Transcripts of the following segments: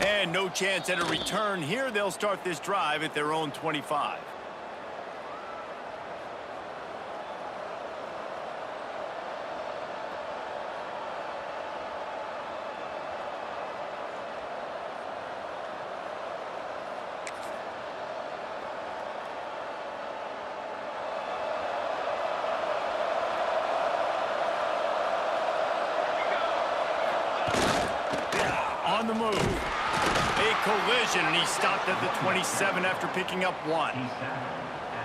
And no chance at a return here. They'll start this drive at their own 25. On the move. A collision, and he stopped at the 27 after picking up 1.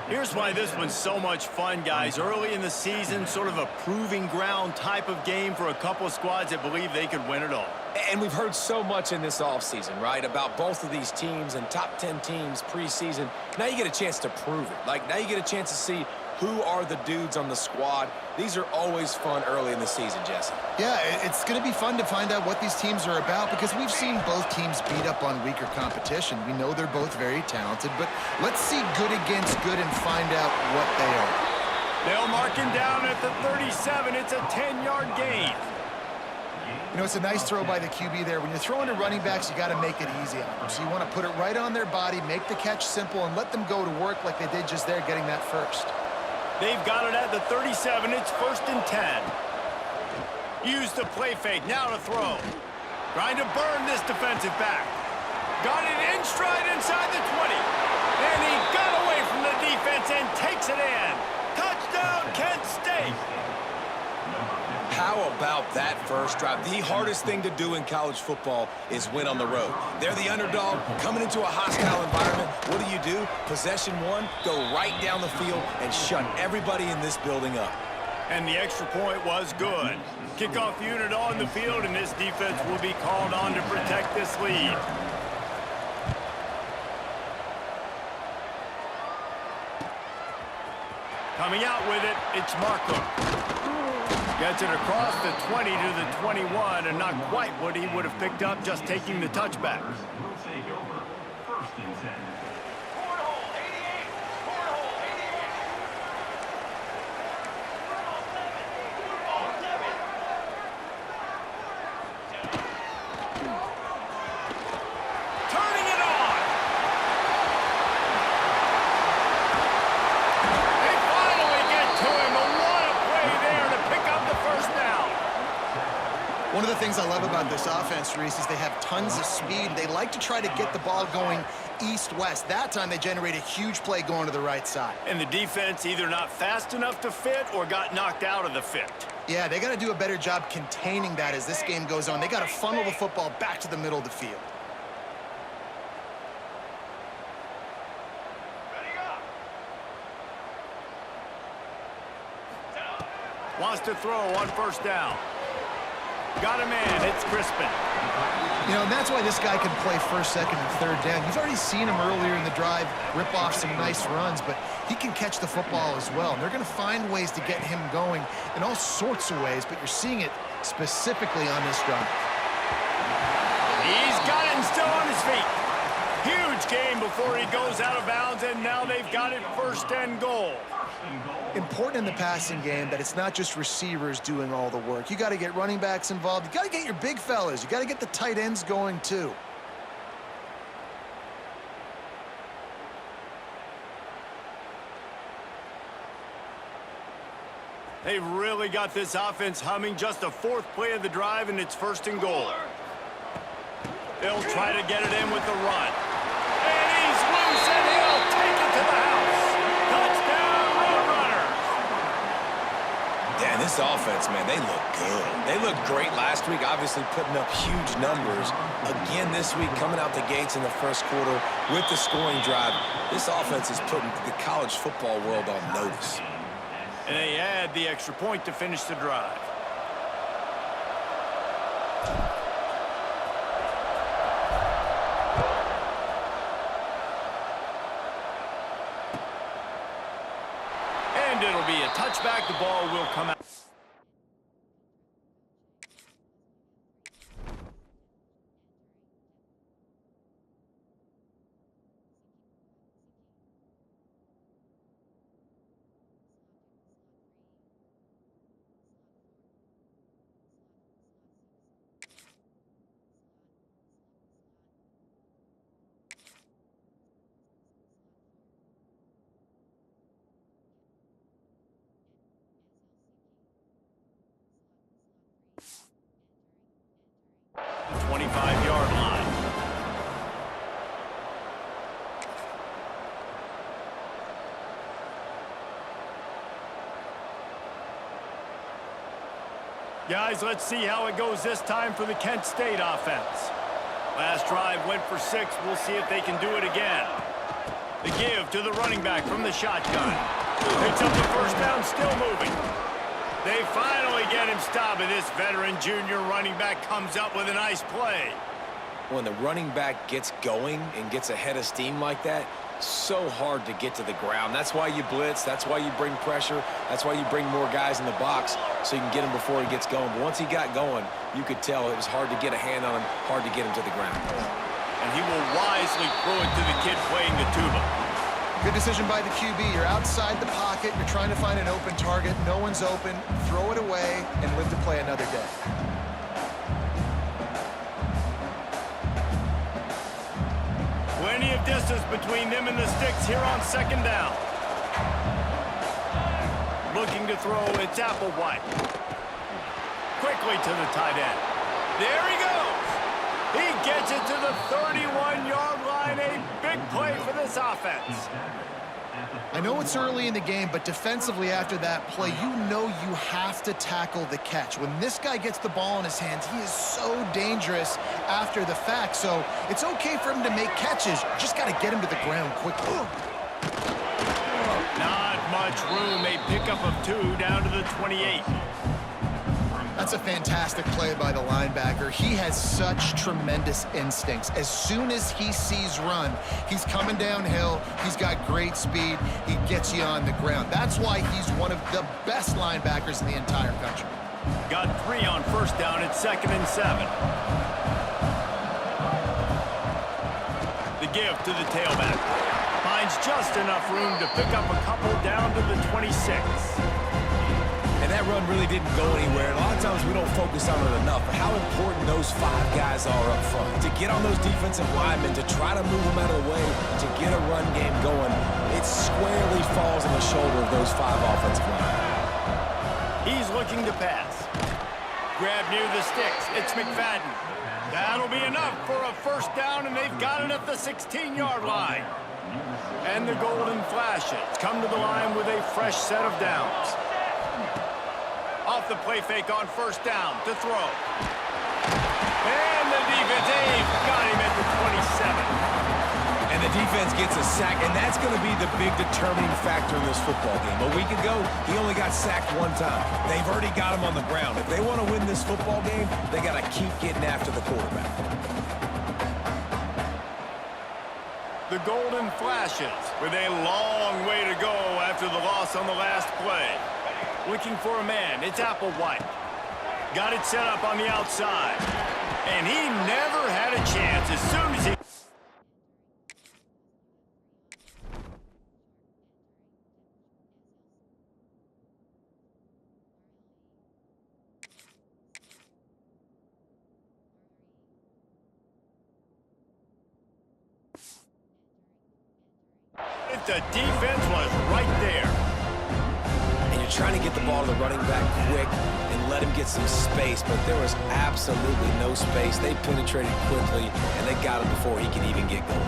Here's why this one's so much fun, guys. Early in the season, sort of a proving ground type of game for a couple of squads that believe they could win it all. And we've heard so much in this offseason, right, about both of these teams and top 10 teams preseason. Now you get a chance to prove it. Like, now you get a chance to see who are the dudes on the squad. These are always fun early in the season, Jesse. Yeah, it's going to be fun to find out what these teams are about because we've seen both teams beat up on weaker competition. We know they're both very talented, but let's see good against good and find out what they are. They'll mark him down at the 37. It's a 10-yard gain. You know, it's a nice throw by the QB there. When you're throwing to running backs, you got to make it easy on them. So you want to put it right on their body, make the catch simple, and let them go to work like they did just there, getting that first. They've got it at the 37. It's 1st and 10. Use the play fake. Now to throw. Trying to burn this defensive back. Got it in stride inside the 20. And he got away from the defense and takes it in. Touchdown, Kent State. How about that first drive? The hardest thing to do in college football is win on the road. They're the underdog, coming into a hostile environment. What do? Possession one, go right down the field and shut everybody in this building up. And the extra point was good. Kickoff unit on the field, and this defense will be called on to protect this lead. Coming out with it, it's Markham. Gets it across the 20 to the 21, and not quite what he would have picked up just taking the touchback. Will take over 1st and 10. Turning it on. They finally get to him. What a play there to pick up the first down. One of the things I love about this offense, Reese, is they have tons of speed. They like to try to get the ball going east-west. That time they generate a huge play going to the right side. And the defense either not fast enough to fit or got knocked out of the fit. Yeah, they got to do a better job containing that as this game goes on. They got to funnel the football back to the middle of the field. Wants to throw on 1st down. Got a man. It's Crispin. You know, and that's why this guy can play 1st, 2nd, and 3rd down. You've already seen him earlier in the drive rip off some nice runs, but he can catch the football as well. And they're going to find ways to get him going in all sorts of ways, but you're seeing it specifically on this drive. He's got it and still on his feet. Huge game before he goes out of bounds, and now they've got it 1st and goal. Important in the passing game that it's not just receivers doing all the work. You got to get running backs involved. You got to get your big fellas. You got to get the tight ends going too. They've really got this offense humming. Just a 4th play of the drive, and it's 1st and goal. They'll try to get it in with the run. And he's loose, and he'll take it to the house. Touchdown, Roadrunners. Yeah, and this offense, man, they look good. They looked great last week, obviously putting up huge numbers. Again this week, coming out the gates in the 1st quarter with the scoring drive. This offense is putting the college football world on notice. And they add the extra point to finish the drive. And it'll be a touchback. The ball will come out. 25-yard line. Guys, let's see how it goes this time for the Kent State offense. Last drive went for 6. We'll see if they can do it again. The give to the running back from the shotgun. Picks up the first down, still moving. They finally get him stopped, and this veteran junior running back comes up with a nice play. When the running back gets going and gets ahead of steam like that, so hard to get to the ground. That's why you blitz. That's why you bring pressure. That's why you bring more guys in the box so you can get him before he gets going. But once he got going, you could tell it was hard to get a hand on him, hard to get him to the ground. And he will wisely throw it to the kid playing the tuba. Good decision by the QB. You're outside the pocket. You're trying to find an open target. No one's open. Throw it away and live to play another day. Plenty of distance between them and the sticks here on second down. Looking to throw, it's Applewhite. Quickly to the tight end. There he goes. He gets it to the 31-yard line. A big play for this offense. I know it's early in the game, but defensively after that play, you know you have to tackle the catch. When this guy gets the ball in his hands, he is so dangerous after the fact. So it's okay for him to make catches. You just got to get him to the ground quickly. Not much room. A pickup of 2 down to the 28. That's a fantastic play by the linebacker. He has such tremendous instincts. As soon as he sees run, he's coming downhill. He's got great speed. He gets you on the ground. That's why he's one of the best linebackers in the entire country. Got 3 on first down at 2nd and 7. The give to the tailback. Finds just enough room to pick up a couple down to the 26. And that run really didn't go anywhere. And a lot of times we don't focus on it enough, but how important those 5 guys are up front. To get on those defensive linemen, to try to move them out of the way, to get a run game going, it squarely falls on the shoulder of those 5 offensive linemen. He's looking to pass. Grab near the sticks. It's McFadden. That'll be enough for a first down, and they've got it at the 16-yard line. And the Golden Flashes come to the line with a fresh set of downs. Off the play fake on first down to throw. And the defense, they've got him at the 27. And the defense gets a sack, and that's going to be the big determining factor in this football game. A week ago, he only got sacked 1 time. They've already got him on the ground. If they want to win this football game, they got to keep getting after the quarterback. The Golden Flashes with a long way to go after the loss on the last play. Looking for a man, it's Applewhite. Got it set up on the outside. And he never had a chance as soon as he... If the defense was right there. You're trying to get the ball to the running back quick and let him get some space, but there was absolutely no space. They penetrated quickly, and they got him before he could even get going.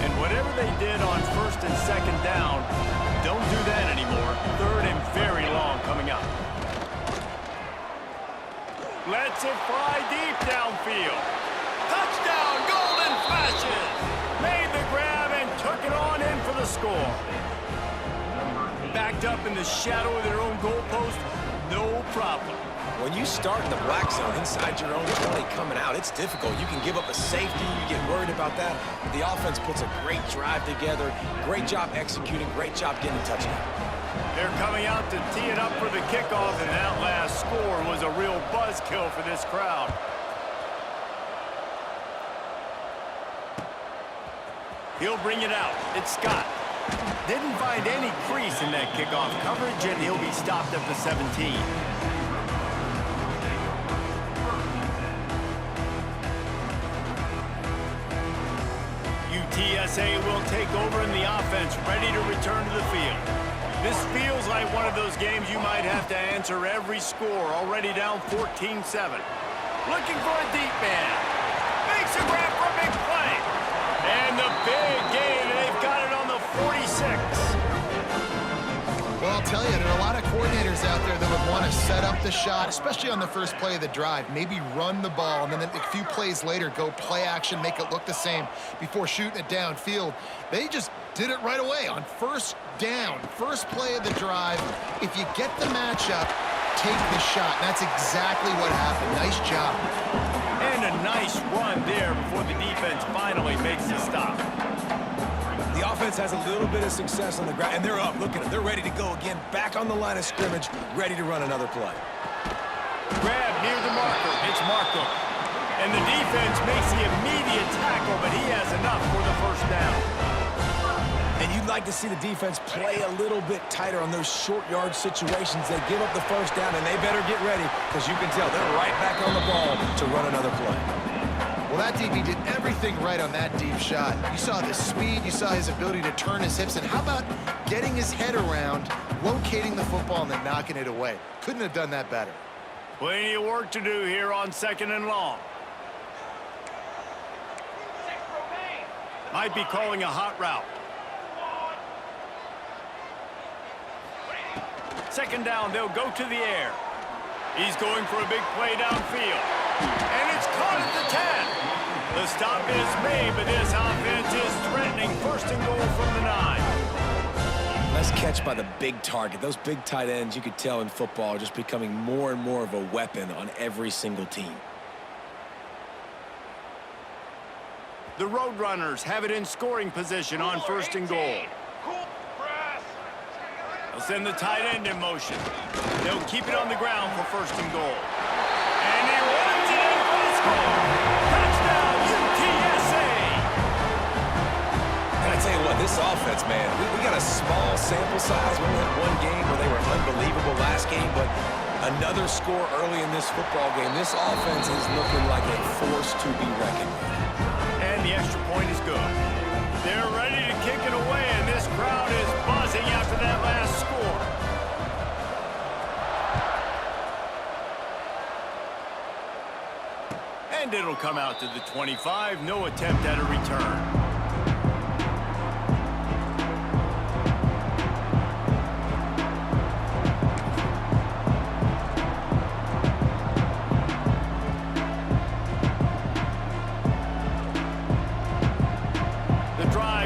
And whatever they did on first and second down, don't do that anymore. 3rd and very long coming up. Lets it fly deep downfield. Touchdown, Golden Flashes! Made the grab and took it on in for the score. Backed up in the shadow of their own goalpost, no problem. When you start in the black zone inside your own 20 coming out, it's difficult. You can give up a safety, you get worried about that. But the offense puts a great drive together, great job executing, great job getting a touchdown. They're coming out to tee it up for the kickoff, and that last score was a real buzzkill for this crowd. He'll bring it out. It's Scott. Didn't find any crease in that kickoff coverage, and he'll be stopped at the 17. UTSA will take over in the offense, ready to return to the field. This feels like one of those games you might have to answer every score, already down 14-7. Looking for a deep man. Makes a grab for a big play. And the big gain, and they've got it on the 46. Well, I'll tell you, there are a lot of coordinators out there that would want to set up the shot, especially on the first play of the drive, maybe run the ball, and then a few plays later go play action, make it look the same before shooting it downfield. They just did it right away on first down, first play of the drive. If you get the matchup, take the shot. That's exactly what happened. Nice job. And a nice run there before the defense finally makes the stop. The offense has a little bit of success on the ground, and they're up. Look at them. They're ready to go again, back on the line of scrimmage, ready to run another play. Grab near the marker. It's Markham. And the defense makes the immediate tackle, but he has enough for the first down. And you'd like to see the defense play a little bit tighter on those short yard situations. They give up the first down, and they better get ready, because you can tell they're right back on the ball to run another play. Well, that DB did everything right on that deep shot. You saw the speed, you saw his ability to turn his hips, and how about getting his head around, locating the football, and then knocking it away? Couldn't have done that better. Plenty of work to do here on 2nd and long. Might be calling a hot route. 2nd down, they'll go to the air. He's going for a big play downfield. And it's caught at the 10. The stop is made, but this offense is threatening 1st and goal from the 9. Nice catch by the big target. Those big tight ends, you could tell in football, are just becoming more and more of a weapon on every single team. The Roadrunners have it in scoring position on 1st and goal. They'll send the tight end in motion. They'll keep it on the ground for 1st and goal. And he runs it in for the score. Touchdown, UTSA! And I tell you what, this offense, man, we got a small sample size. We only had one game where they were unbelievable last game, but another score early in this football game. This offense is looking like a force to be reckoned with. And the extra point is good. They're ready to kick it away, and this crowd is buzzing after that last score. And it'll come out to the 25. No attempt at a return.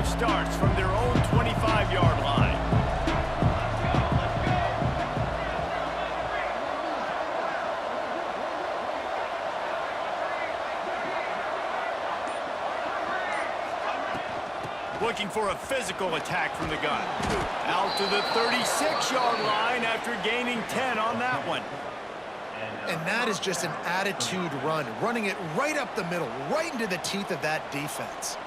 Starts from their own 25-yard line. Looking for a physical attack from the gun. Out to the 36-yard line after gaining 10 on that one. And that is just an attitude run, running it right up the middle, right into the teeth of that defense.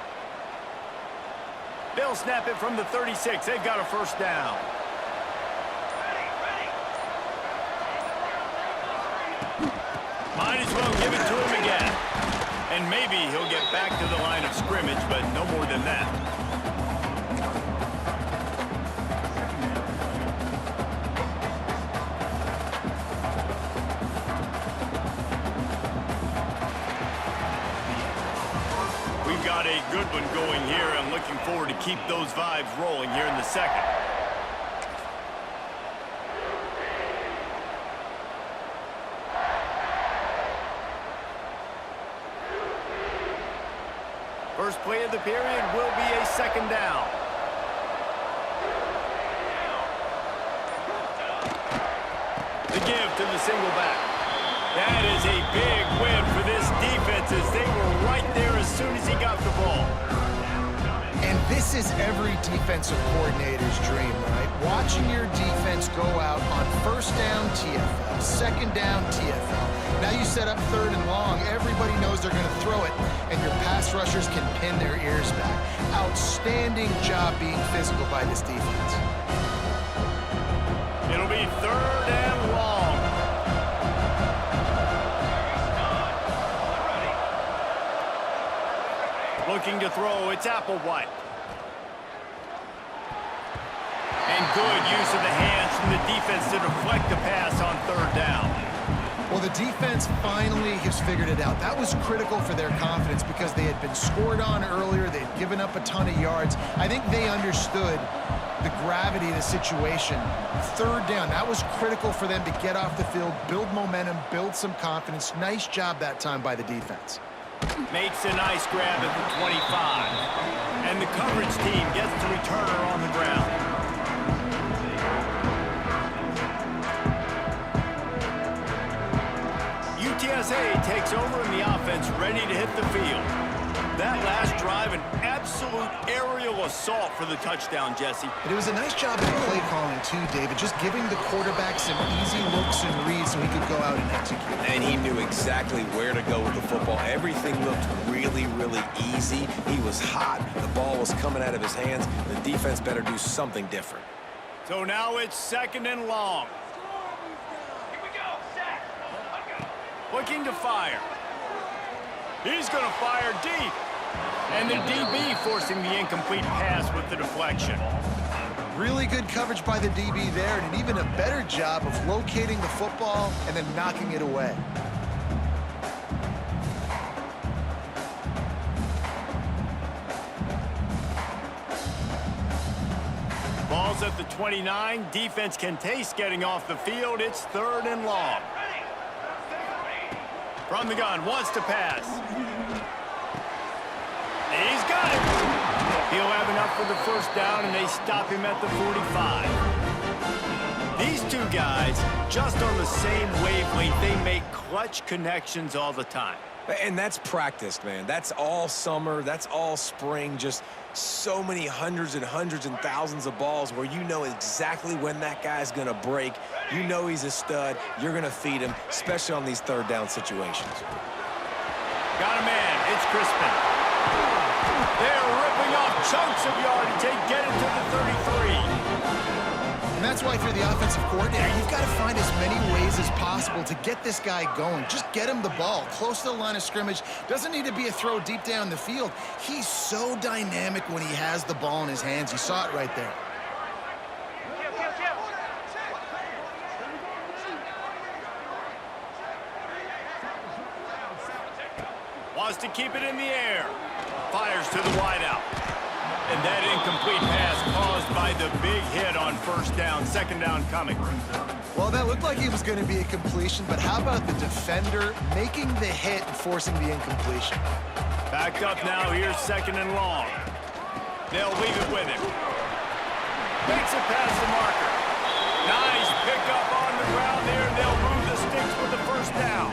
They'll snap it from the 36. They've got a 1st down. Might as well give it to him again. And maybe he'll get back to the line of scrimmage, but no more than that. Got a good one going here, and looking forward to keep those vibes rolling here in the 2nd. First play of the period will be a 2nd down. The give to the single back. That is a big win for this defense, as they were right there as soon as he got the ball. And this is every defensive coordinator's dream, right? Watching your defense go out on 1st down TFL, 2nd down TFL. Now you set up 3rd and long. Everybody knows they're going to throw it, and your pass rushers can pin their ears back. Outstanding job being physical by this defense. It'll be 3rd and long. Looking to throw, it's Applewhite. And good use of the hands from the defense to deflect the pass on third down. Well, the defense finally has figured it out. That was critical for their confidence because they had been scored on earlier. They had given up a ton of yards. I think they understood the gravity of the situation. Third down, that was critical for them to get off the field, build momentum, build some confidence. Nice job that time by the defense. Makes a nice grab at the 25. And the coverage team gets the returner on the ground. UTSA takes over in the offense, ready to hit the field. That last drive, an absolute aerial assault for the touchdown, Jesse. But it was a nice job at play calling too, David, just giving the quarterback some easy looks and reads so he could go out and execute. And he knew exactly where to go with the football. Everything looked really, really easy. He was hot. The ball was coming out of his hands. The defense better do something different. So now it's 2nd and long. Looking to fire. He's going to fire deep. And the DB forcing the incomplete pass with the deflection. Really good coverage by the DB there, and even a better job of locating the football and then knocking it away. Ball's at the 29. Defense can taste getting off the field. It's 3rd and long. From the gun, wants to pass. He's got it. He'll have enough for the first down, and they stop him at the 45. These two guys, just on the same wavelength, they make clutch connections all the time. And that's practiced, man. That's all summer. That's all spring. Just so many hundreds and thousands of balls where you know exactly when that guy's going to break. You know he's a stud. You're going to feed him, especially on these third down situations. Got a man. It's Crispin. They're ripping off chunks of yardage. They get it to the 33. And that's why if you're the offensive coordinator, you've got to find as many ways as possible to get this guy going. Just get him the ball close to the line of scrimmage. Doesn't need to be a throw deep down the field. He's so dynamic when he has the ball in his hands. You saw it right there. Wants to keep it in the air. Fires to the wideout. And that incomplete pass caused by the big hit on first down. 2nd down coming. Well, that looked like it was going to be a completion, but how about the defender making the hit and forcing the incompletion? Backed up now. Here's 2nd and long. They'll leave it with him. Makes it past the marker. Nice pickup on the ground there. They'll move the sticks with the first down.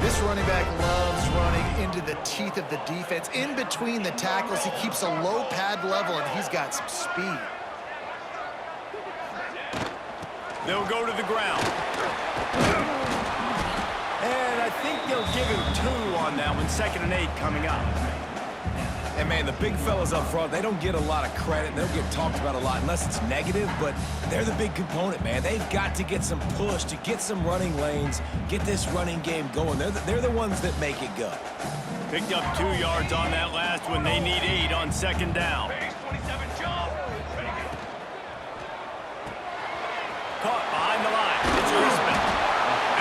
This running back loves running into the teeth of the defense. In between the tackles, he keeps a low pad level, and he's got some speed. They'll go to the ground. And I think they'll give him 2 on that one. 2nd and 8 coming up. And, man, the big fellas up front, they don't get a lot of credit. They don't get talked about a lot unless it's negative, but they're the big component, man. They've got to get some push, to get some running lanes, get this running game going. They're the ones that make it go. Picked up 2 yards on that last one. They need 8 on 2nd down. Caught behind the line. It's Crispin.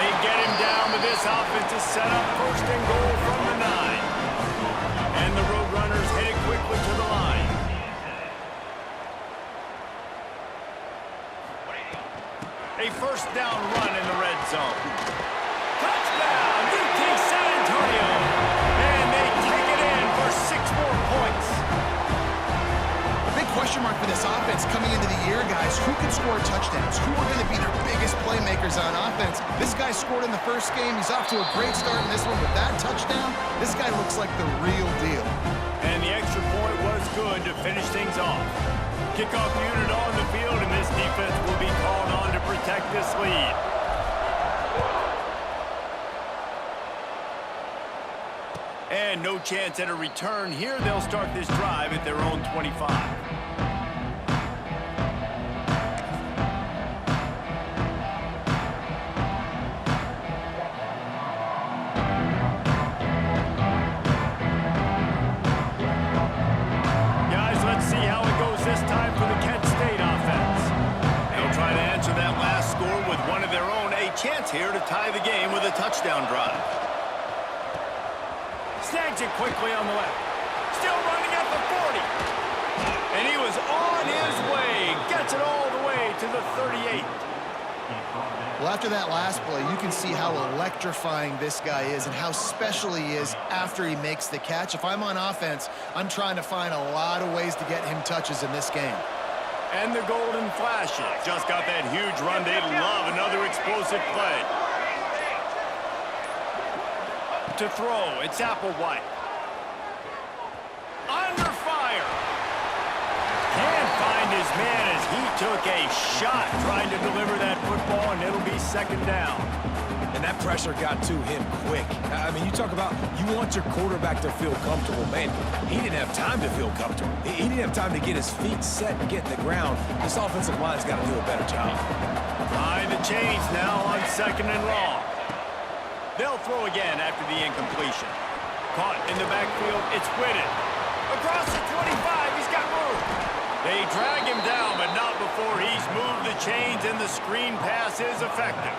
They get him down, but this offense is set up 1st and goal from the 9. And the Roadrunners headed quickly to the line. A first down run in the red zone. Touchdown, UT San Antonio. And they take it in for 6 more points. A big question mark for this offense coming into the year, guys. Who can score touchdowns? Who are going to be their biggest playmakers on offense? This guy scored in the first game. He's off to a great start in this one. With that touchdown, this guy looks like the real deal. And the extra point was good to finish things off. Kickoff unit on the field, and this defense will be called on to protect this lead. And no chance at a return here. They'll start this drive at their own 25. Guys, let's see how it goes this time for the Kent State offense. touchdown drive. Snags it quickly on the left. Still running at the 40. And he was on his way. Gets it all the way to the 38. Well, after that last play, you can see how electrifying this guy is and how special he is after he makes the catch. If I'm on offense, I'm trying to find a lot of ways to get him touches in this game. And the Golden Flashes just got that huge run. They love another explosive play. To throw, it's Applewhite. Under fire. Can't find his man as he took a shot trying to deliver that football, and it'll be second down. And that pressure got to him quick. I mean, you talk about you want your quarterback to feel comfortable. Man, he didn't have time to feel comfortable. He didn't have time to get his feet set and get in the ground. This offensive line's got to do a better job. Behind the chains now on second and long. They'll throw again after the incompletion. Caught in the backfield, it's Whitted. Across the 25, he's got room. They drag him down, but not before he's moved the chains, and the screen pass is effective.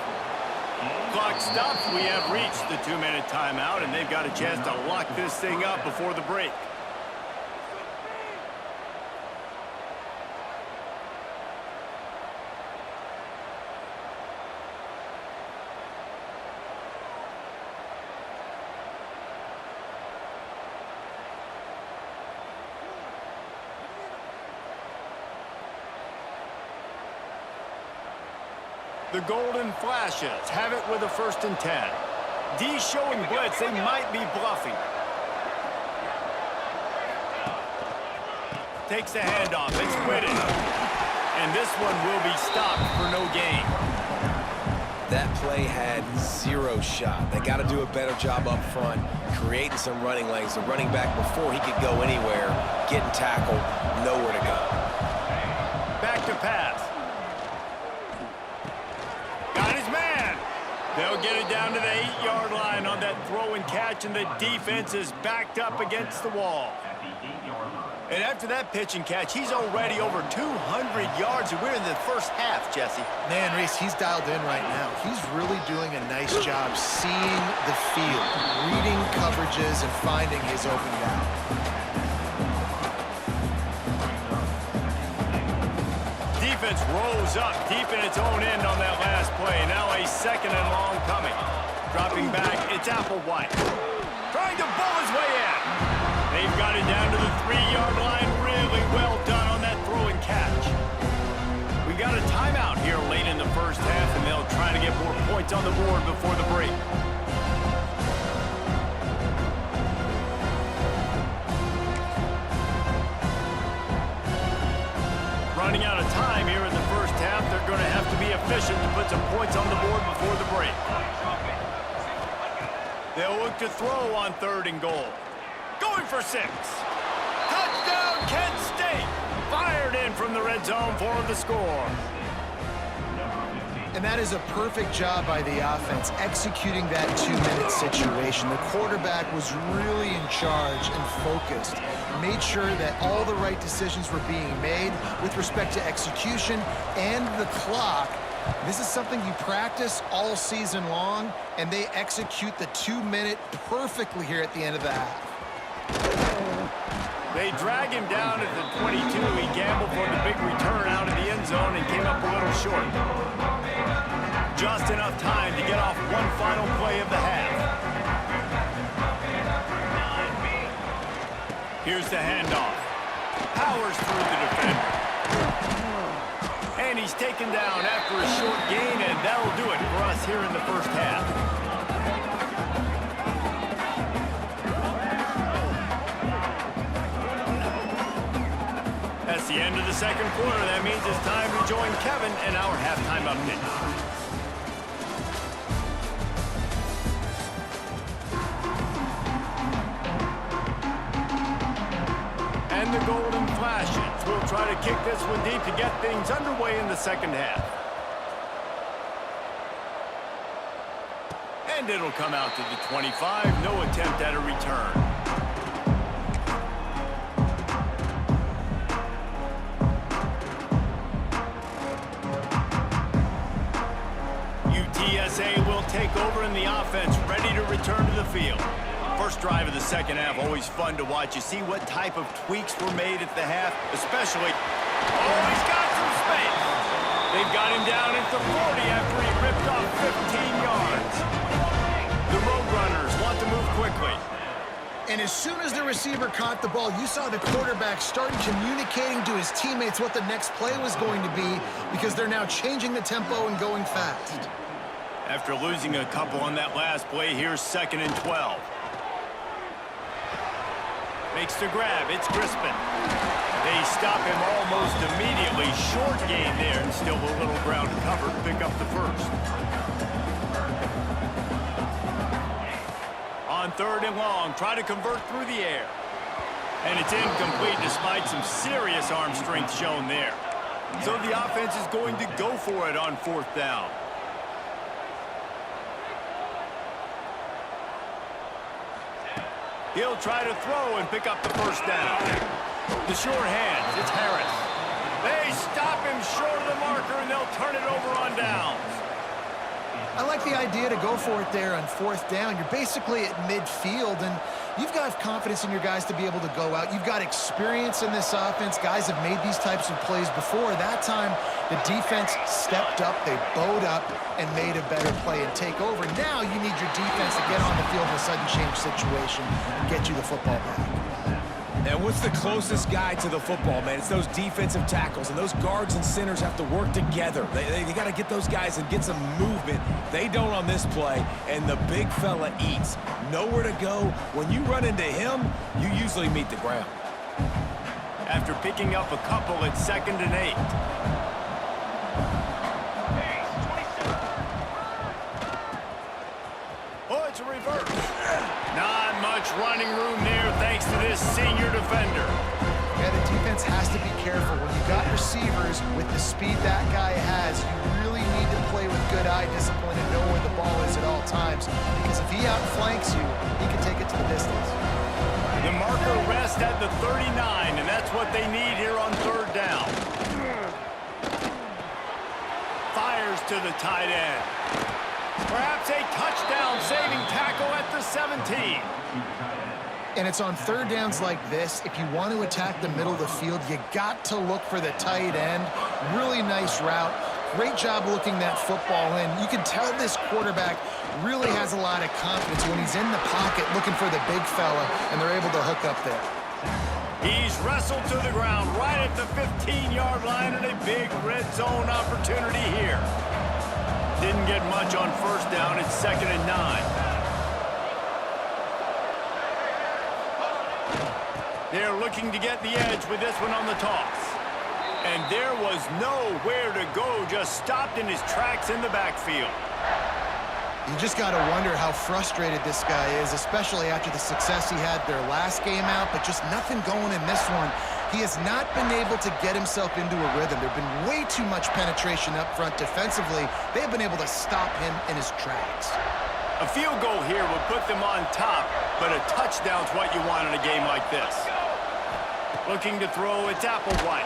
Clock stops. We have reached the 2-minute timeout, and they've got a chance to lock this thing up before the break. The Golden Flashes have it with a 1st and 10. D showing blitz. They might be bluffing. Takes the handoff. It's Whitted. And this one will be stopped for no gain. That play had 0 shot. They got to do a better job up front, creating some running lanes. The running back, before he could go anywhere, getting tackled, nowhere to go. Back to pass. They'll get it down to the 8-yard line on that throw and catch, and the defense is backed up against the wall. And after that pitch and catch, he's already over 200 yards, and we're in the first half, Jesse. Man, Reese, he's dialed in right now. He's really doing a nice job seeing the field, reading coverages, and finding his open guy. Defense rolls up deep in its own end on that last play. Now a 2nd and long coming. Dropping back, it's Applewhite. Trying to bull his way in. They've got it down to the 3-yard line. Really well done on that throw and catch. We got a timeout here late in the first half, and they'll try to get more points on the board before the break. Running out of time here in the first half. They're going to have to be efficient to put some points on the board before the break. They'll look to throw on 3rd and goal. Going for 6. Touchdown, Kent State. Fired in from the red zone for the score. And that is a perfect job by the offense, executing that 2-minute situation. The quarterback was really in charge and focused, made sure that all the right decisions were being made with respect to execution and the clock. This is something you practice all season long, and they execute the 2-minute perfectly here at the end of the half. They drag him down at the 22. He gambled for the big return out of the end zone and came up a little short. Just enough time to get off one final play of the half. Here's the handoff. Powers through the defender. And he's taken down after a short gain, and that'll do it for us here in the first half. That's the end of the second quarter. That means it's time to join Kevin in our halftime update. And the Golden Flashes will try to kick this one deep to get things underway in the second half. And it'll come out to the 25. No attempt at a return. UTSA will take take over and the offense ready to return to the field. First drive of the second half, always fun to watch. You see what type of tweaks were made at the half, especially... Oh, he's got some space. They've got him down at the 40 after he ripped off 15 yards. The Roadrunners want to move quickly. And as soon as the receiver caught the ball, you saw the quarterback start communicating to his teammates what the next play was going to be because they're now changing the tempo and going fast. After losing a couple on that last play, here's 2nd and 12. Makes the grab. It's Crispin. They stop him almost immediately. Short gain there, and still a little ground to cover to pick up the first. On 3rd and long, try to convert through the air. And it's incomplete despite some serious arm strength shown there. So the offense is going to go for it on 4th down. He'll try to throw and pick up the first down. The short hands, it's Harris. They stop him short of the marker, and they'll turn it over on downs. I like the idea to go for it there on 4th down. You're basically at midfield, and you've got confidence in your guys to be able to go out. You've got experience in this offense. Guys have made these types of plays before. That time, the defense stepped up, they bowed up, and made a better play and take over. Now you need your defense to get on the field in a sudden change situation and get you the football back. And what's the closest guy to the football, man? It's those defensive tackles, and those guards and centers have to work together. They got to get those guys and get some movement. They don't on this play, and the big fella eats. Nowhere to go. When you run into him, you usually meet the ground. After picking up a couple at 2nd and 8. Oh, it's a reverse. Not much running room there thanks to this senior defender. Yeah, the defense has to be careful. When you got receivers with the speed that guy has, you really need to play with good eye discipline and know where the ball is at all times. Because if he outflanks you, he can take it to the distance. The marker rests at the 39, and that's what they need here on 3rd down. Fires to the tight end. Perhaps a touchdown-saving tackle at the 17. And it's on 3rd downs like this. If you want to attack the middle of the field, you got to look for the tight end. Really nice route. Great job looking that football in. You can tell this quarterback really has a lot of confidence when he's in the pocket looking for the big fella, and they're able to hook up there. He's wrestled to the ground right at the 15-yard line, and a big red zone opportunity here. Didn't get much on 1st down. It's 2nd and 9. They're looking to get the edge with this one on the toss. And there was nowhere to go, just stopped in his tracks in the backfield. You just got to wonder how frustrated this guy is, especially after the success he had their last game out, but just nothing going in this one. He has not been able to get himself into a rhythm. There's been way too much penetration up front defensively. They've been able to stop him in his tracks. A field goal here would put them on top, but a touchdown's what you want in a game like this. Looking to throw, it's Applewhite.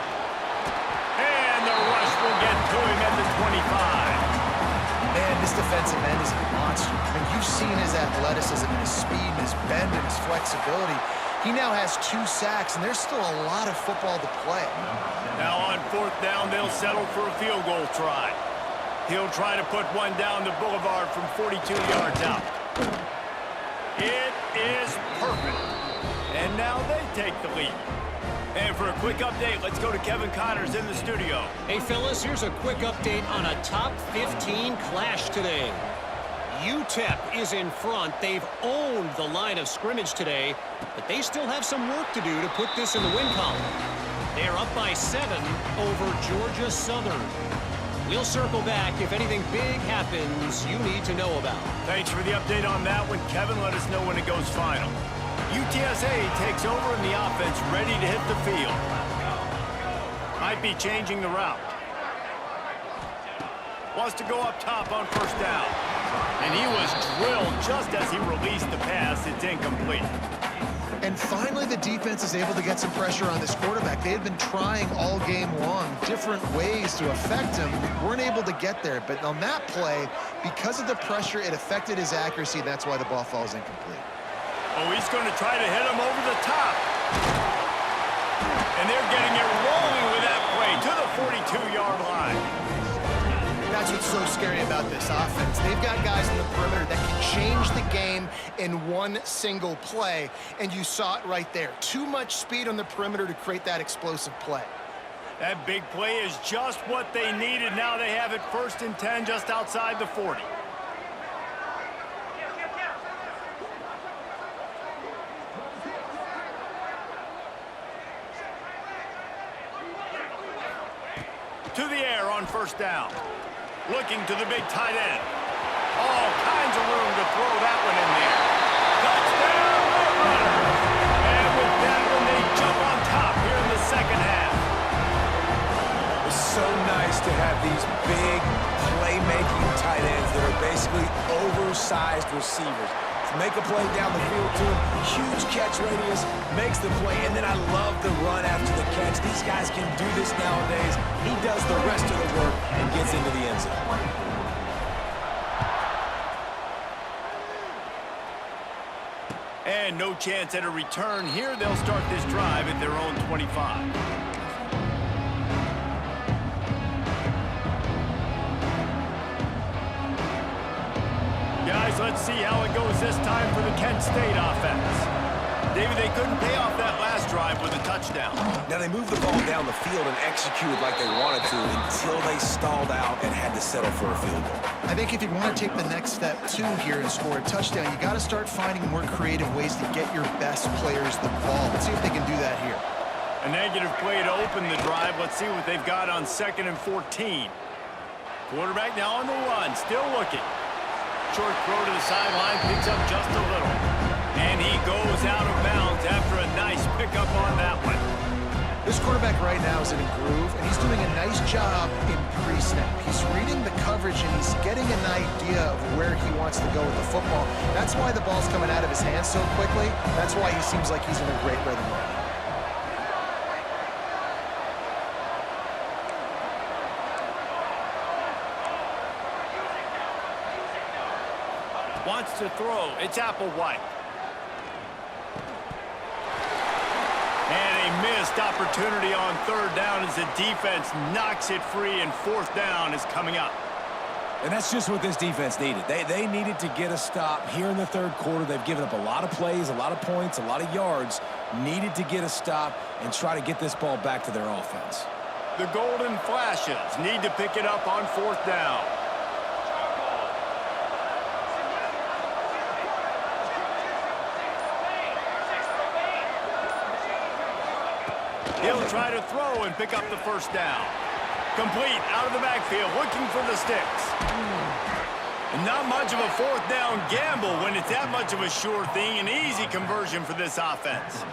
And the rush will get to him at the 25. Man, this defensive end is a monster. I mean, you've seen his athleticism and his speed and his bend and his flexibility. He now has 2 sacks, and there's still a lot of football to play. Now on 4th down, they'll settle for a field goal try. He'll try to put one down the boulevard from 42 yards out. It is perfect. And now they take the lead. And for a quick update, let's go to Kevin Connors in the studio. Hey, fellas, here's a quick update on a top 15 clash today. UTEP is in front. They've owned the line of scrimmage today, but they still have some work to do to put this in the win column. They're up by 7 over Georgia Southern. We'll circle back if anything big happens you need to know about. Thanks for the update on that one, Kevin. Let us know when it goes final. UTSA takes over and the offense ready to hit the field. Might be changing the route. Wants to go up top on 1st down. And he was drilled just as he released the pass. It's incomplete. And finally, the defense is able to get some pressure on this quarterback. They had been trying all game long different ways to affect him. Weren't able to get there. But on that play, because of the pressure, it affected his accuracy, and that's why the ball falls incomplete. Oh, he's going to try to hit him over the top. And they're getting it rolling with that play to the 42-yard line. That's what's so scary about this offense. They've got guys in the perimeter that can change the game in one single play, and you saw it right there. Too much speed on the perimeter to create that explosive play. That big play is just what they needed. Now they have it 1st and 10 just outside the 40. To the air on 1st down. Looking to the big tight end. All kinds of room to throw that one in there. Touchdown, Roadrunners! And with that one, they jump on top here in the second half. It's so nice to have these big playmaking tight ends that are basically oversized receivers. To make a play down the field to him, huge catch radius, makes the play, and then I love the run after the catch. These guys can do this nowadays. He does the rest of the work and gets into the end zone. And no chance at a return here. They'll start this drive at their own 25. Guys, let's see how it goes this time for the Kent State offense. David, they couldn't pay off that last drive with a touchdown. Now, they moved the ball down the field and executed like they wanted to until they stalled out and had to settle for a field goal. I think if you want to take the next step, too, here and score a touchdown, you got to start finding more creative ways to get your best players the ball. Let's see if they can do that here. A negative play to open the drive. Let's see what they've got on 2nd and 14. Quarterback now on the run, still looking. Short throw to the sideline, picks up just a little. And he goes out of bounds after a nice pickup on that one. This quarterback right now is in a groove, and he's doing a nice job in pre-snap. He's reading the coverage, and he's getting an idea of where he wants to go with the football. That's why the ball's coming out of his hands so quickly. That's why he seems like he's in a great rhythm right now. Wants to throw. It's Applewhite. And a missed opportunity on 3rd down as the defense knocks it free, and 4th down is coming up. And that's just what this defense needed. They needed to get a stop here in the 3rd quarter. They've given up a lot of plays, a lot of points, a lot of yards. Needed to get a stop and try to get this ball back to their offense. The Golden Flashes need to pick it up on 4th down. He'll try to throw and pick up the 1st down. Complete out of the backfield, looking for the sticks. And not much of a 4th down gamble when it's that much of a sure thing. An easy conversion for this offense.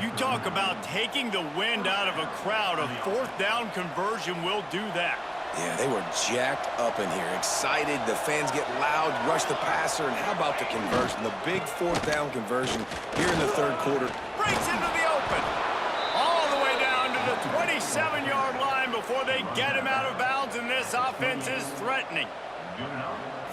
You talk about taking the wind out of a crowd. A 4th down conversion will do that. Yeah, they were jacked up in here, excited. The fans get loud, rush the passer, and how about the conversion? The big 4th down conversion here in the 3rd quarter. Breaks into the open. All the way down to the 27-yard line before they get him out of bounds, and this offense is threatening.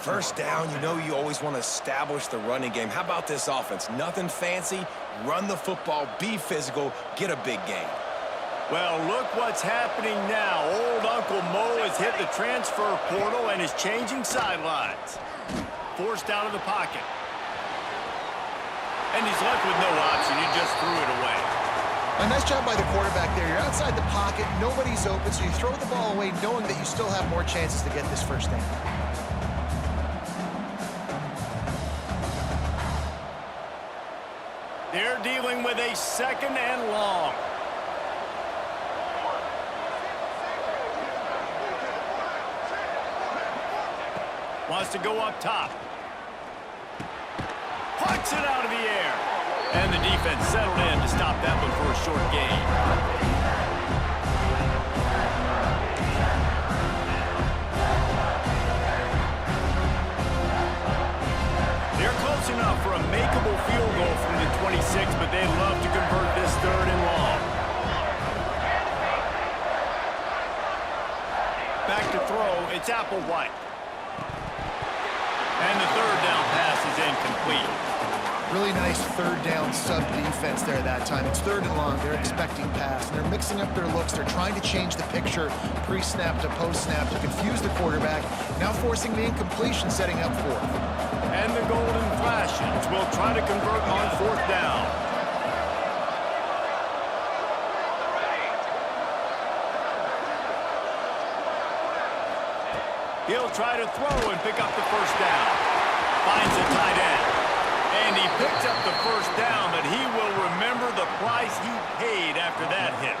1st down, you know you always want to establish the running game. How about this offense? Nothing fancy. Run the football, be physical, get a big gain. Well, look what's happening now. Old Uncle Mo has hit the transfer portal and is changing sidelines. Forced out of the pocket. And he's left with no option. He just threw it away. A nice job by the quarterback there. You're outside the pocket, nobody's open, so you throw the ball away knowing that you still have more chances to get this 1st down. They're dealing with a 2nd and long. Wants to go up top. Pucks it out of the air. And the defense settled in to stop that one for a short gain. They're close enough for a makeable field goal from the 26, but they love throw. It's Applewhite. And the third down pass is incomplete. Really nice third down sub defense there that time. It's third and long. They're expecting pass, and they're mixing up their looks. They're trying to change the picture pre-snap to post-snap to confuse the quarterback, now forcing the incompletion, setting up fourth. And the Golden Flashes will try to convert on fourth down. He'll try to throw and pick up the first down. Finds a tight end. And he picks up the first down, but he will remember the price he paid after that hit.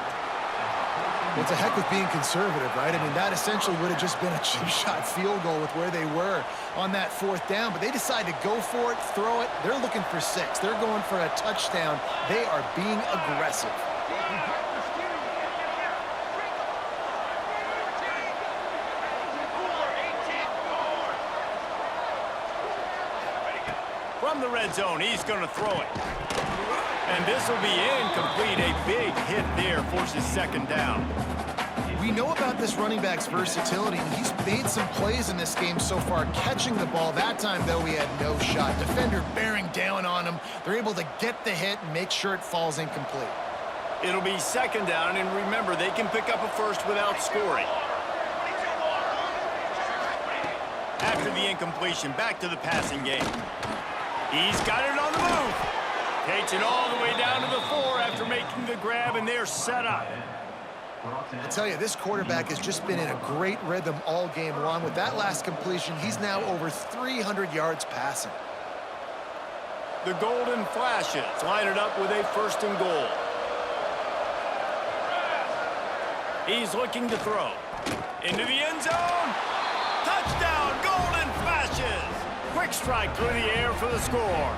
Well, it's a heck of being conservative, right? I mean, that essentially would have just been a chip shot field goal with where they were on that fourth down, but they decide to go for it, throw it. They're looking for 6. They're going for a touchdown. They are being aggressive. From the red zone, he's going to throw it. And this will be incomplete. A big hit there forces second down. We know about this running back's versatility, and he's made some plays in this game so far, catching the ball. That time, though, he had no shot. Defender bearing down on him. They're able to get the hit and make sure it falls incomplete. It'll be second down, and remember, they can pick up a first without scoring. After the incompletion, back to the passing game. He's got it on the move. Takes it all the way down to the 4 after making the grab, and they're set up. I tell you, this quarterback has just been in a great rhythm all game long. With that last completion, he's now over 300 yards passing. The Golden Flashes line it up with a first and goal. He's looking to throw. Into the end zone. Touchdown, Golden Flashes! Quick strike through the air for the score.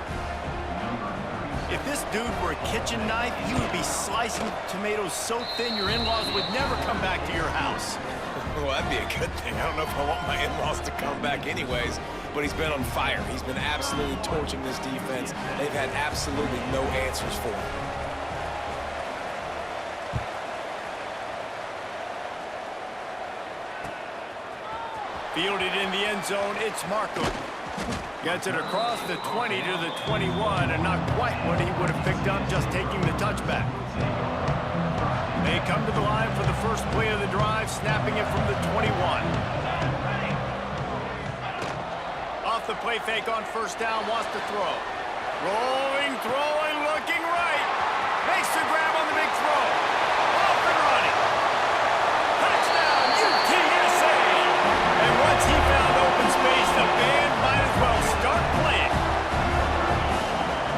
If this dude were a kitchen knife, he would be slicing tomatoes so thin your in-laws would never come back to your house. Well, that'd be a good thing. I don't know if I want my in-laws to come back anyways, but he's been on fire. He's been absolutely torching this defense. They've had absolutely no answers for him. Fielded in the end zone, it's Markham. Gets it across the 20 to the 21, and not quite what he would have picked up just taking the touchback. They come to the line for the first play of the drive, snapping it from the 21. Off the play fake on first down, wants to throw. Rolling, throwing, looking right. Makes the grab on the big throw. Off and running. Touchdown, UTSA! And once he found open space, the band might as well start playing.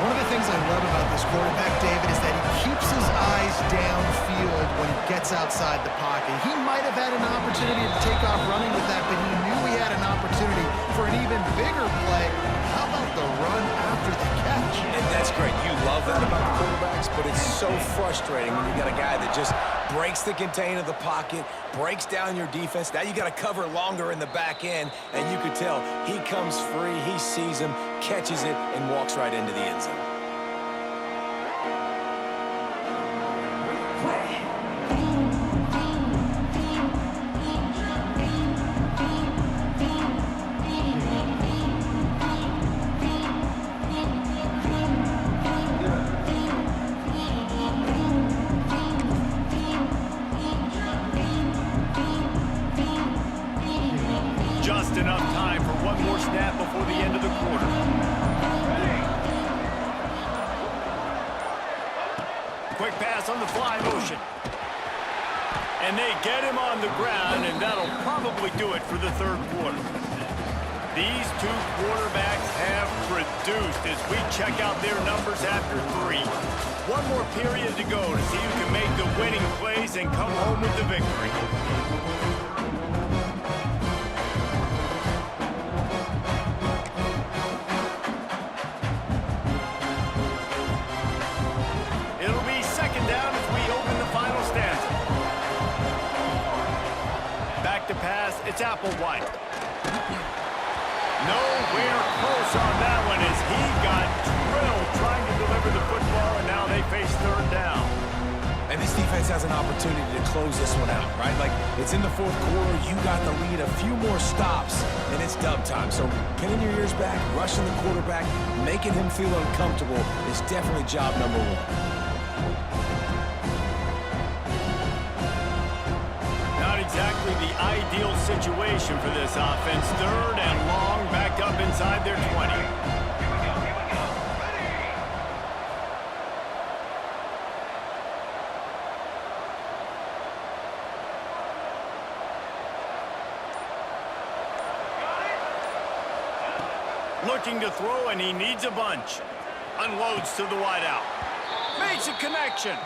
One of the things I love about this quarterback, David, is that he keeps his eyes downfield when he gets outside the pocket. He might have had an opportunity to take off running with that, but he knew he had an opportunity for an even bigger play. How about the run after the catch? And that's great. You love that about the quarterbacks, but it's so frustrating when you got a guy that just breaks the contain of the pocket, breaks down your defense. Now you got to cover longer in the back end, and you could tell he comes free, he sees him, catches it, and walks right into the end zone. Just enough time for one more snap before the end of the quarter. Quick pass on the fly motion. And they get him on the ground, and that'll probably do it for the third quarter. These two quarterbacks have produced as we check out their numbers after 3. One more period to go to see who can make the winning plays and come home with the victory. It'll be second down as we open the final stanza. Back to pass, it's Applewhite. Nowhere close on that one as he got drilled trying to deliver the football, and now they face third down. And this defense offense has an opportunity to close this one out, right? Like, it's in the fourth quarter, you got the lead, a few more stops, and it's dub time. So pinning your ears back, rushing the quarterback, making him feel uncomfortable is definitely job number one. Not exactly the ideal situation for this offense. Third and long, back up inside their 20. Looking to throw, and he needs a bunch. Unloads to the wideout. Makes a connection.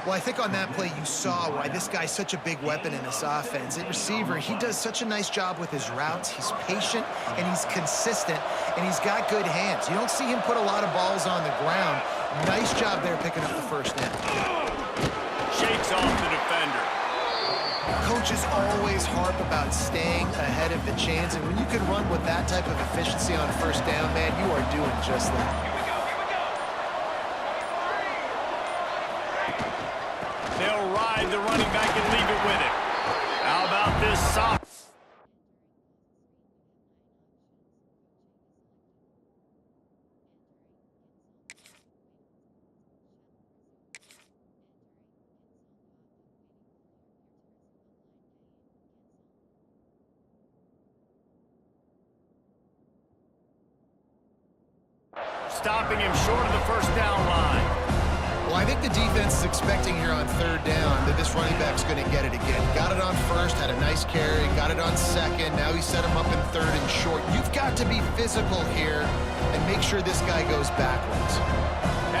Well, I think on that play you saw why this guy's such a big weapon in this offense. At receiver, he does such a nice job with his routes. He's patient, and he's consistent, and he's got good hands. You don't see him put a lot of balls on the ground. Nice job there picking up the first down. Shakes off the defender. Coaches always harp about staying ahead of the chains, and when you can run with that type of efficiency on first down, man, you are doing just that. They'll ride the running back and leave it with him. How about this soft? Stopping him short of the first down line. Well, I think the defense is expecting here on third down that this running back's going to get it again. Got it on first, had a nice carry, got it on second. Now he set him up in third and short. You've got to be physical here and make sure this guy goes backwards.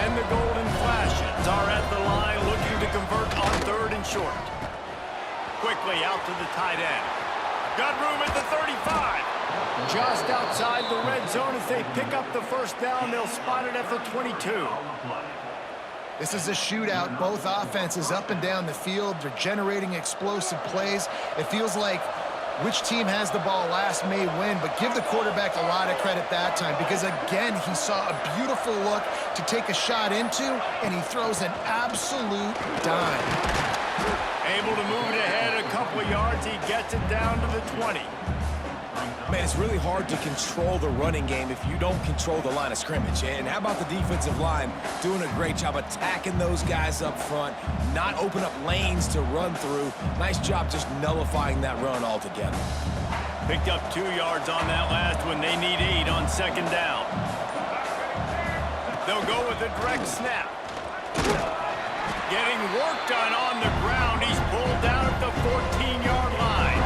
And the Golden Flashes are at the line looking to convert on third and short. Quickly out to the tight end. Got room at the 35. Just outside the red zone as they pick up the first down. They'll spot it at the 22. This is a shootout. Both offenses up and down the field. They're generating explosive plays. It feels like which team has the ball last may win, but give the quarterback a lot of credit that time because, again, he saw a beautiful look to take a shot into, and he throws an absolute dime. Able to move it ahead a couple of yards. He gets it down to the 20. Man, it's really hard to control the running game if you don't control the line of scrimmage. And how about the defensive line doing a great job attacking those guys up front, not open up lanes to run through. Nice job just nullifying that run altogether. Picked up 2 yards on that last one. They need 8 on second down. They'll go with a direct snap. Getting work done on the ground. He's pulled down at the 14-yard line.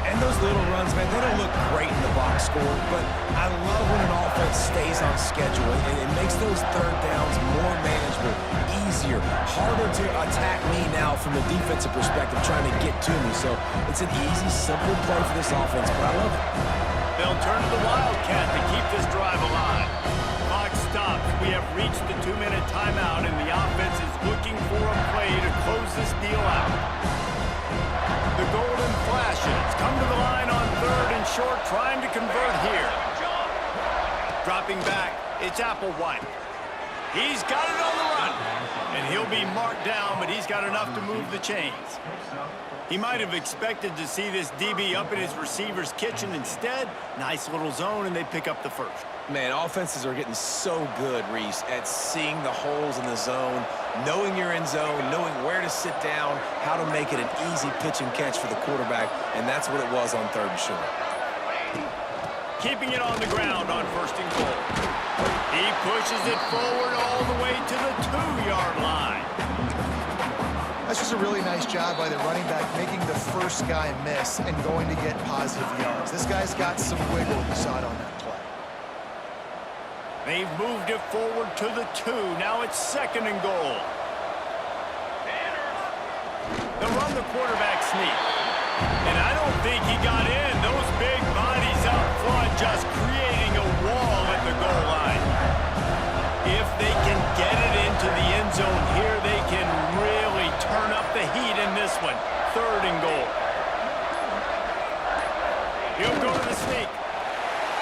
And those little runs, man, they don't look great in the box score, but I love when an offense stays on schedule, and it makes those third downs more manageable, easier, harder to attack me now from the defensive perspective trying to get to me. So it's an easy, simple play for this offense, but I love it. They'll turn to the Wildcat to keep this drive alive. Clock stops. We have reached the 2-minute timeout, and the offense is looking for a play to close this deal out. The Golden Flashes come to the line on third and short, trying to convert here. Dropping back, it's Applewhite. He's got it on the run, and he'll be marked down, but he's got enough to move the chains. He might have expected to see this DB up in his receiver's kitchen. Instead, nice little zone, and they pick up the first. Man, offenses are getting so good, Reese, at seeing the holes in the zone, knowing you're in zone, knowing where to sit down, how to make it an easy pitch and catch for the quarterback, and that's what it was on third and short. Keeping it on the ground on first and goal. He pushes it forward all the way to the 2-yard line. That's just a really nice job by the running back, making the first guy miss and going to get positive yards. This guy's got some wiggle. You saw it on that play. They've moved it forward to the 2. Now it's second and goal. They'll run the quarterback sneak. And I don't think he got in. Those big bodies up front just creating a wall at the goal line. If they can get it into the end zone here, they can really turn up the heat in this one. Third and goal. He'll go to the sneak.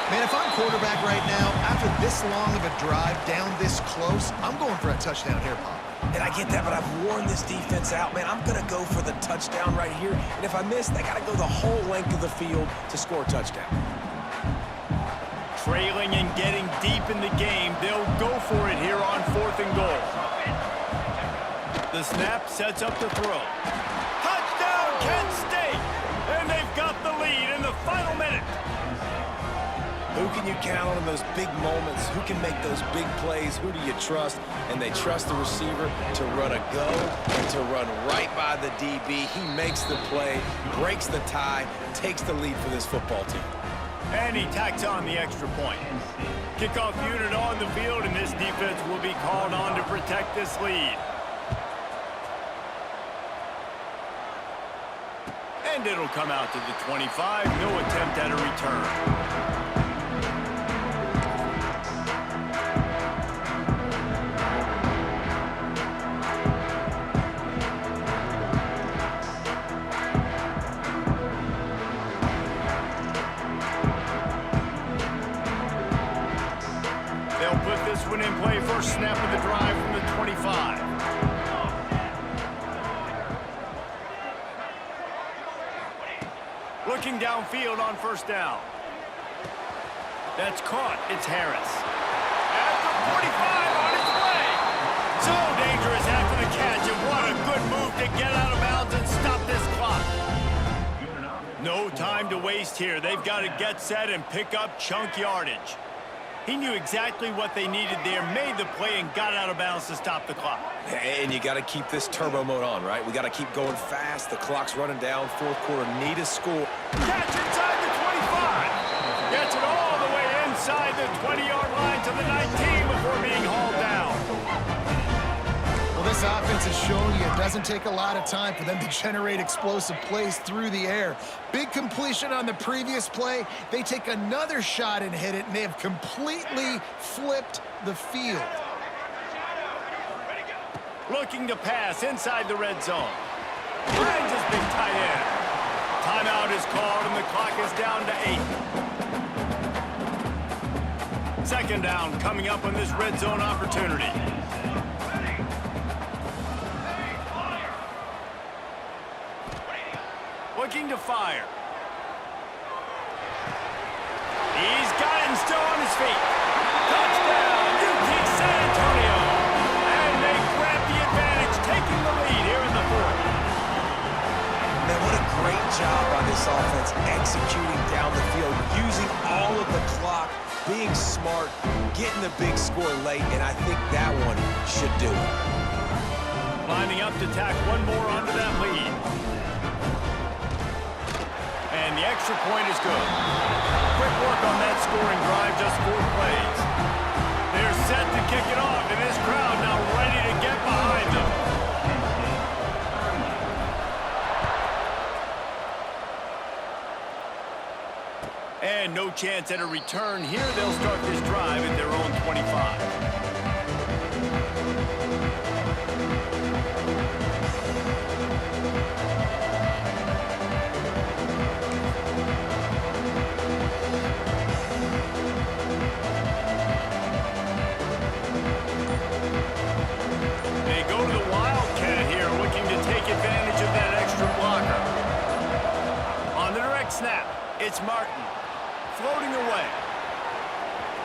Man, if I'm quarterback right now, after this long of a drive down this close, I'm going for a touchdown here, Pop. And I get that, but I've worn this defense out, man. I'm going to go for the touchdown right here. And if I miss, they got to go the whole length of the field to score a touchdown. Trailing and getting deep in the game, they'll go for it here on 4th and goal. The snap sets up the throw. Touchdown, Kent State! And they've got the lead in the final minute. Who can you count on in those big moments? Who can make those big plays? Who do you trust? And they trust the receiver to run a go and to run right by the DB. He makes the play, breaks the tie, takes the lead for this football team. And he tacks on the extra point. Kickoff unit on the field, and this defense will be called on to protect this lead. And it'll come out to the 25. No attempt at a return. They'll put this one in play. First snap of the drive from the 25. Looking downfield on first down. That's caught. It's Harris. At the 45 on his way. So dangerous after the catch, and what a good move to get out of bounds and stop this clock. No time to waste here. They've got to get set and pick up chunk yardage. He knew exactly what they needed there, made the play, and got out of bounds to stop the clock. And you got to keep this turbo mode on, right? We got to keep going fast. The clock's running down. 4th quarter, need a score. Catch inside the 25. Gets it all the way inside the 20-yard line to the 19 before being hauled down. Well, this offense has shown you it doesn't take a lot of time for them to generate explosive plays through the air. Big completion on the previous play. They take another shot and hit it, and they have completely flipped the field. Looking to pass inside the red zone. Finds his big tight end. Timeout is called, and the clock is down to 8. Second down coming up on this red zone opportunity. Looking to fire. He's got it and still on his feet. Touchdown, UT San Antonio. And they grab the advantage, taking the lead here in the 4th. Man, what a great job by this offense executing down the field, using all of the clock, being smart, getting the big score late, and I think that one should do it. Lining up to tack one more onto that lead. And the extra point is good. Quick work on that scoring drive, just 4 plays. They're set to kick it off, and this crowd now ready to get behind them. And no chance at a return here. They'll start this drive at their own 25. Snap. It's Martin. Floating away.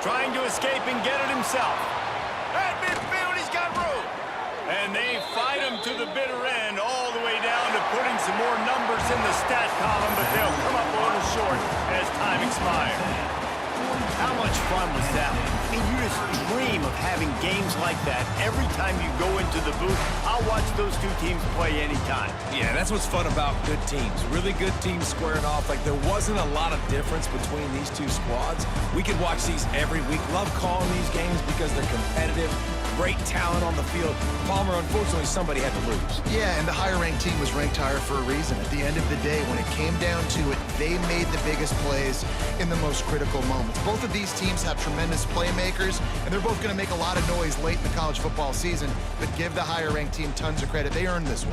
Trying to escape and get it himself. At midfield, he's got room. And they fight him to the bitter end, all the way down to putting some more numbers in the stat column, but they'll come up a little short as time expires. How much fun was that? I mean, you just dream of having games like that every time you go into the booth. I'll watch those two teams play anytime. Yeah, that's what's fun about good teams. Really good teams squaring off. Like, there wasn't a lot of difference between these two squads. We could watch these every week. Love calling these games because they're competitive. Great talent on the field. Palmer, unfortunately, somebody had to lose. Yeah, and the higher-ranked team was ranked higher for a reason. At the end of the day, when it came down to it, they made the biggest plays in the most critical moments. Both of these teams have tremendous playmakers, and they're both going to make a lot of noise late in the college football season, but give the higher-ranked team tons of credit. They earned this one.